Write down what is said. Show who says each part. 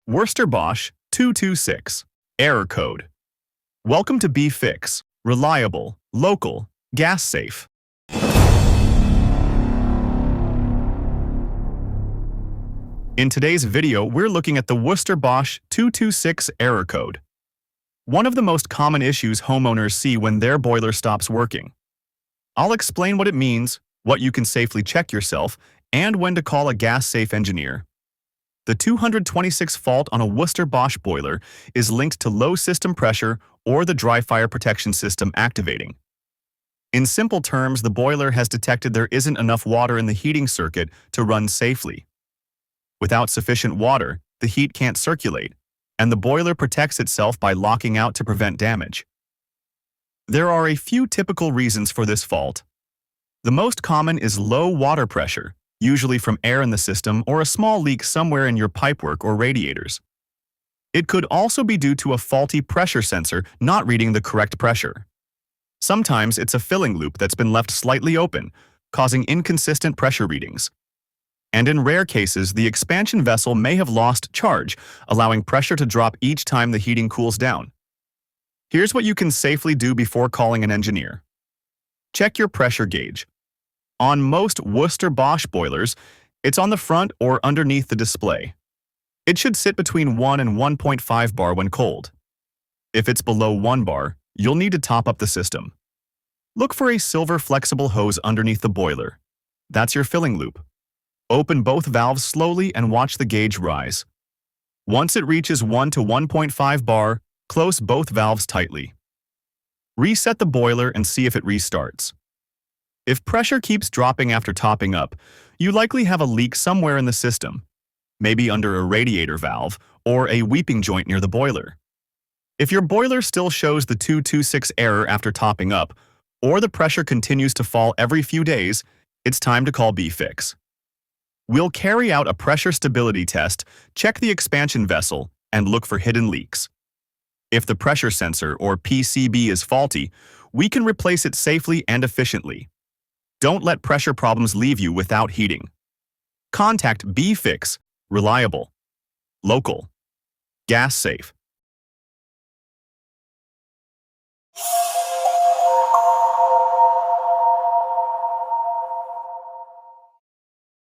Speaker 1: Worcester Bosch 226. Error code. Welcome to BeFix. Reliable, local, gas safe. In today's video, we're looking at the Worcester Bosch 226 error code. One of the most common issues homeowners see when their boiler stops working. I'll explain what it means, what you can safely check yourself, and when to call a gas-safe engineer. The 226 fault on a Worcester Bosch boiler is linked to low system pressure or the dry fire protection system activating. In simple terms, the boiler has detected there isn't enough water in the heating circuit to run safely. Without sufficient water, the heat can't circulate, and the boiler protects itself by locking out to prevent damage. There are a few typical reasons for this fault. The most common is low water pressure, usually from air in the system or a small leak somewhere in your pipework or radiators. It could also be due to a faulty pressure sensor not reading the correct pressure. Sometimes it's a filling loop that's been left slightly open, causing inconsistent pressure readings. And in rare cases, the expansion vessel may have lost charge, allowing pressure to drop each time the heating cools down. Here's what you can safely do before calling an engineer. Check your pressure gauge. On most Worcester Bosch boilers, it's on the front or underneath the display. It should sit between 1 and 1.5 bar when cold. If it's below 1 bar, you'll need to top up the system. Look for a silver flexible hose underneath the boiler. That's your filling loop. Open both valves slowly and watch the gauge rise. Once it reaches 1 to 1.5 bar, close both valves tightly. Reset the boiler and see if it restarts. If pressure keeps dropping after topping up, you likely have a leak somewhere in the system, maybe under a radiator valve or a weeping joint near the boiler. If your boiler still shows the 226 error after topping up, or the pressure continues to fall every few days, it's time to call BeFix. We'll carry out a pressure stability test, check the expansion vessel, and look for hidden leaks. If the pressure sensor or PCB is faulty, we can replace it safely and efficiently. Don't let pressure problems leave you without heating. Contact BeFix, reliable, local, gas safe.